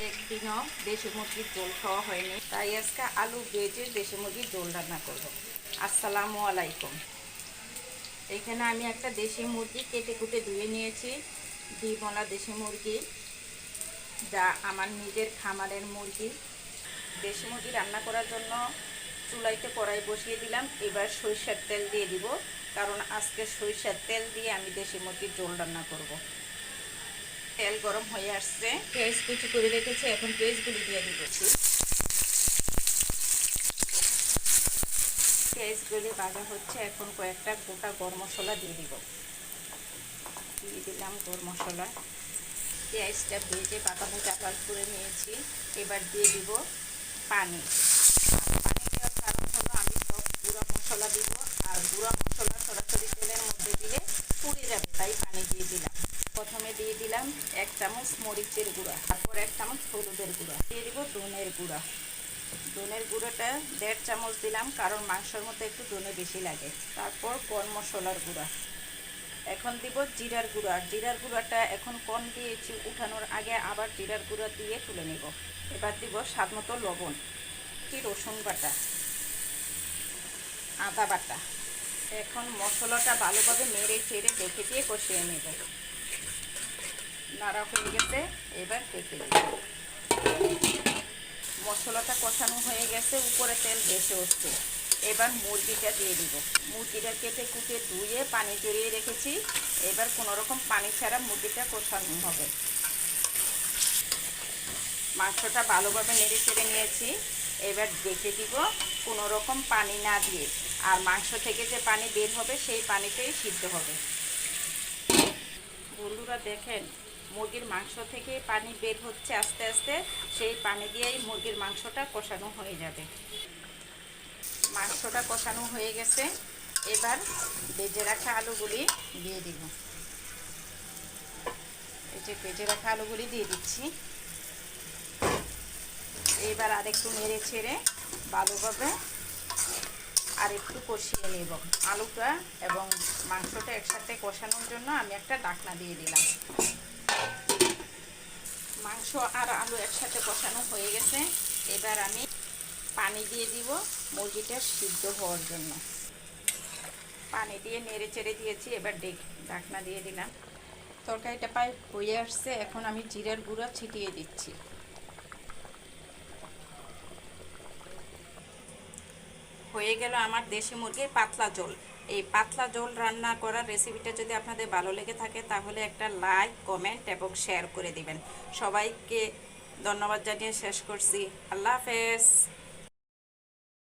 একদিনও দেশি মুরগির ঝোল খাওয়া হয়নি, তাই আজকে আলু ভেজে দেশি মুরগির ঝোল রান্না করব। আসসালামু আলাইকুম। এখানে আমি একটা দেশি মুরগি কেটে কুটে ধুয়ে নিয়েছি। ডিমওয়ালা দেশি মুরগি, যা আমার নিজের খামারের মুরগি। দেশি মুরগি রান্না করার জন্য চুলাইতে কড়াই বসিয়ে দিলাম। এবার সরিষার তেল দিয়ে দিব, কারণ আজকে সরিষার তেল দিয়ে আমি দেশি মুরগির ঝোল রান্না করব। তেল গরম হয়ে আসছে, পেঁয়াজ কুচি করে রেখেছি, এখন পেঁয়াজগুলি দিয়ে দিতেছি। পেঁয়াজগুলি ভাজা হচ্ছে, এখন কয়েকটা গোটা গরম মশলা দিয়ে দিব। দিয়ে দিলাম গরম মশলা। পেঁয়াজটা ভেজে পাতা ভাজা লাল করে নিয়েছি। এবার দিয়ে দিব পানি। পানি দেওয়ার কারণ হলো আমি সব গুঁড়া মশলা দিব, আর গুঁড়া মশলা সরাসরি তেলের মধ্যে দিলে পুড়ে যাবে, তাই পানি দিয়ে দিলাম। প্রথমে দিয়ে দিলাম 1 চামচ মরিচের গুঁড়া, তারপর 1 চামচ হলুদের গুঁড়া, দিয়ে দিব ধনের গুঁড়া। ধনের গুঁড়োটা 1.5 চামচ দিলাম, কারণ মাংসের মধ্যে একটু ধনে বেশি লাগে। তারপর গরম মশলার গুঁড়া। এখন দিব জিরার গুঁড়া। জিরার গুঁড়াটা এখন কম দিয়েছি, উঠানোর আগে আবার জিরার গুঁড়া দিয়ে তুলে নেব। এবার দিব স্বাদ মতো লবণ, রসুন বাটা, আদা বাটা। এখন মশলাটা ভালোভাবে নেড়ে চেড়ে ঢেকে দিয়ে কষিয়ে নেব। নাড়া হয়ে গেছে, এবার ঢেকে দেব। মশলাটা কষানো হয়ে গেছে, উপরে তেল ভেসে উঠছে। এবার মুরগিটা দিয়ে দিব। মুরগিটা কেটে কুটে ধুয়ে পানি জড়িয়ে রেখেছি। এবার কোনো রকম পানি ছাড়া মুরগিটা কষানো হবে। মাংসটা ভালোভাবে নেড়ে চেড়ে নিয়েছি, এবার ঢেকে দিব কোনো রকম পানি না দিয়ে। আর মাংস থেকে যে পানি বের হবে সেই পানিতেই সিদ্ধ হবে। বন্ধুরা দেখেন, মুরগির মাংস থেকে পানি বের হচ্ছে আস্তে আস্তে, সেই পানি দিয়েই মুরগির মাংসটা কষানো হয়ে যাবে। মাংসটা কষানো হয়ে গেছে, এবার ভেজে রাখা আলুগুলি দিয়ে দিব। এই যে ভেজে রাখা আলুগুলি দিয়ে দিচ্ছি। এবার আরেকটু নেড়ে ছেড়ে ভালোভাবে আর একটু কষিয়ে নেব। আলুটা এবং মাংসটা একসাথে কষানোর জন্য আমি একটা ঢাকনা দিয়ে দিলাম। মাংস আর আলু একসাথে কষানো হয়ে গেছে, এবার আমি পানি দিয়ে দিব মুরগিটা সিদ্ধ হওয়ার জন্য। পানি দিয়ে নেড়ে চেড়ে দিয়েছি, এবার ঢাকনা দিয়ে দিলাম। তরকারিটা প্রায় হয়ে আসছে, এখন আমি জিরার গুঁড়া ছিটিয়ে দিচ্ছি। হয়ে গেল আমার দেশি মুরগির পাতলা ঝোল। এই পাতলা ঝোল রান্না করার রেসিপিটা যদি আপনাদের ভালো লেগে থাকে, তাহলে একটা লাইক, কমেন্ট এবং শেয়ার করে দিবেন। সবাইকে ধন্যবাদ জানিয়ে শেষ করছি। আল্লাহ হাফেজ।